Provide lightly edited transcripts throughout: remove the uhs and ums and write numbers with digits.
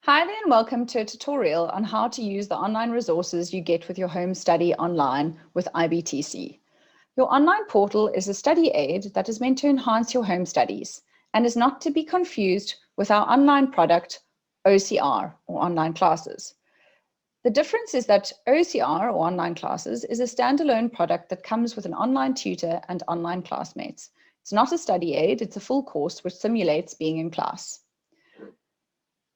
Hi there and welcome to a tutorial on how to use the online resources you get with your home study online with IBTC. Your online portal is a study aid that is meant to enhance your home studies and is not to be confused with our online product, OCR, or online classes. The difference is that OCR, or online classes, is a standalone product that comes with an online tutor and online classmates. It's not a study aid, it's a full course which simulates being in class.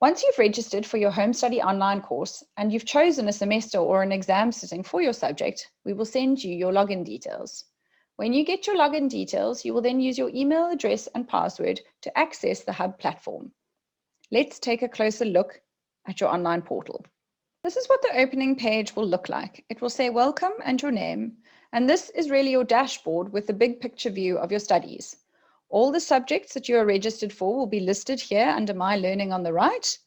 Once you've registered for your home study online course and you've chosen a semester or an exam sitting for your subject, we will send you your login details. When you get your login details, you will then use your email address and password to access the Hub platform. Let's take a closer look at your online portal. This is what the opening page will look like. It will say welcome and your name, and this is really your dashboard with the big picture view of your studies. All the subjects that you are registered for will be listed here under My Learning on the right,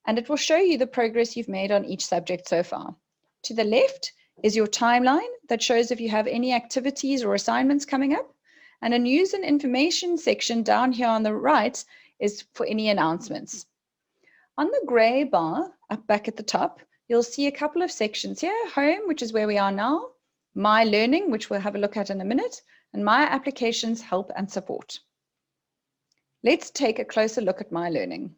and it will show you the progress you've made on each subject so far. To the left is your timeline that shows if you have any activities or assignments coming up, and a news and information section down here on the right is for any announcements. On the gray bar up back at the top, you'll see a couple of sections here: Home, which is where we are now, My Learning, which we'll have a look at in a minute, and My Applications, Help and Support. Let's take a closer look at My Learning.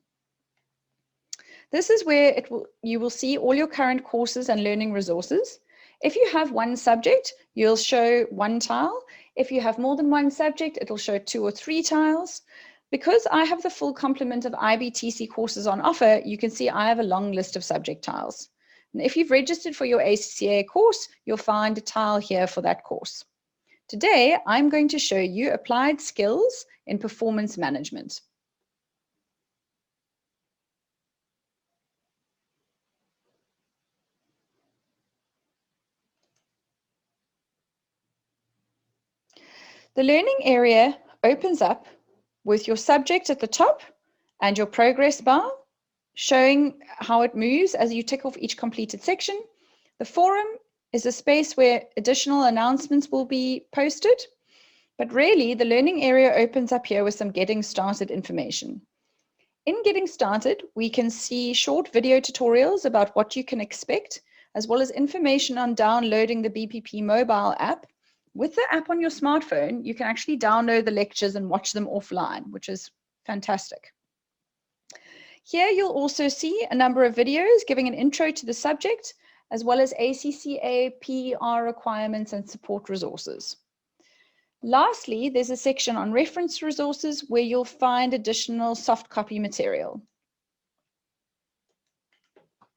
This is where you will see all your current courses and learning resources. If you have one subject, you'll show one tile. If you have more than one subject, it'll show 2 or 3 tiles. Because I have the full complement of IBTC courses on offer, you can see I have a long list of subject tiles. And if you've registered for your ACCA course, you'll find a tile here for that course. Today, I'm going to show you applied skills in performance management. The learning area opens up with your subject at the top and your progress bar showing how it moves as you tick off each completed section. The forum is a space where additional announcements will be posted, but really the learning area opens up here with some getting started information. In getting started, we can see short video tutorials about what you can expect, as well as information on downloading the BPP mobile app. With the app on your smartphone, you can actually download the lectures and watch them offline, which is fantastic. Here you'll also see a number of videos giving an intro to the subject, as well as ACCA, PER requirements and support resources. Lastly, there's a section on reference resources where you'll find additional soft copy material.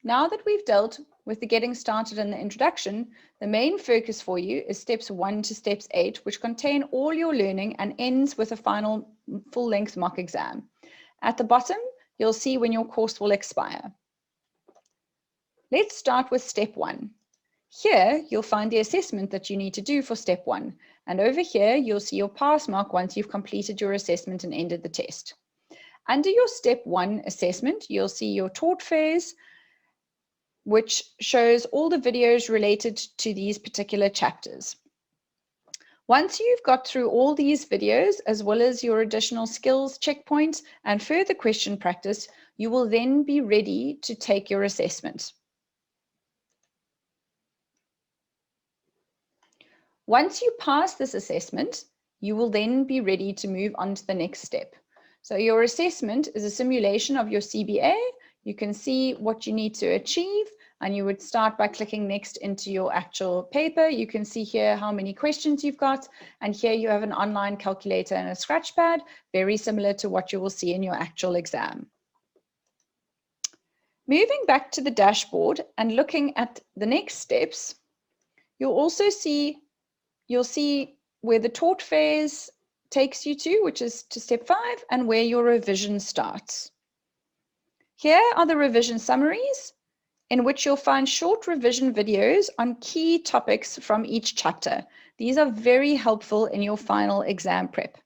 Now that we've dealt with the getting started and the introduction, the main focus for you is steps 1 to steps 8, which contain all your learning and ends with a final full-length mock exam. At the bottom, you'll see when your course will expire. Let's start with step 1. Here, you'll find the assessment that you need to do for step 1. And over here, you'll see your pass mark once you've completed your assessment and ended the test. Under your step 1 assessment, you'll see your taught phase, which shows all the videos related to these particular chapters. Once you've got through all these videos, as well as your additional skills checkpoints and further question practice, you will then be ready to take your assessment. Once you pass this assessment, you will then be ready to move on to the next step. So your assessment is a simulation of your CBA. You can see what you need to achieve, and you would start by clicking next into your actual paper. You can see here how many questions you've got, and here you have an online calculator and a scratch pad, very similar to what you will see in your actual exam. Moving back to the dashboard and looking at the next steps, you'll see where the taught phase takes you to, which is to step 5, and where your revision starts. Here are the revision summaries, in which you'll find short revision videos on key topics from each chapter. These are very helpful in your final exam prep.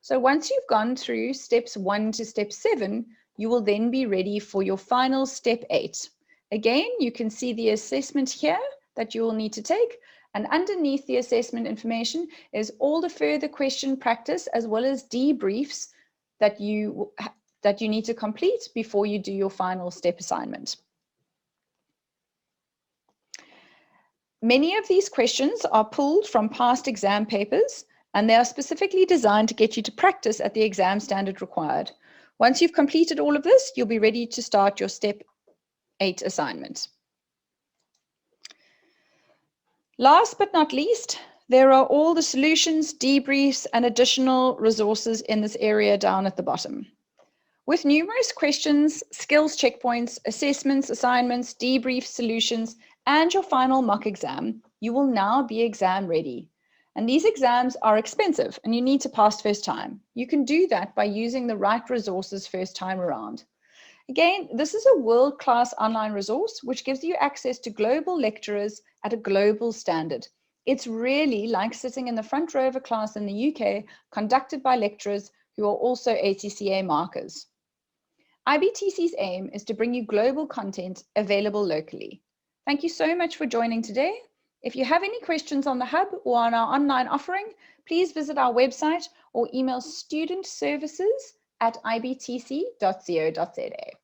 So once you've gone through steps 1 to step 7, you will then be ready for your final step 8. Again, you can see the assessment here that you will need to take, and underneath the assessment information is all the further question practice as well as debriefs that you that you need to complete before you do your final step assignment. Many of these questions are pulled from past exam papers, and they are specifically designed to get you to practice at the exam standard required. Once you've completed all of this, you'll be ready to start your Step 8 assignment. Last but not least, there are all the solutions, debriefs, and additional resources in this area down at the bottom. With numerous questions, skills checkpoints, assessments, assignments, debriefs, solutions, and your final mock exam, you will now be exam ready. And these exams are expensive and you need to pass first time. You can do that by using the right resources first time around. Again, this is a world-class online resource which gives you access to global lecturers at a global standard. It's really like sitting in the front row of a class in the UK conducted by lecturers who are also ACCA markers. IBTC's aim is to bring you global content available locally. Thank you so much for joining today. If you have any questions on the Hub or on our online offering, please visit our website or email studentservices@ibtc.co.za.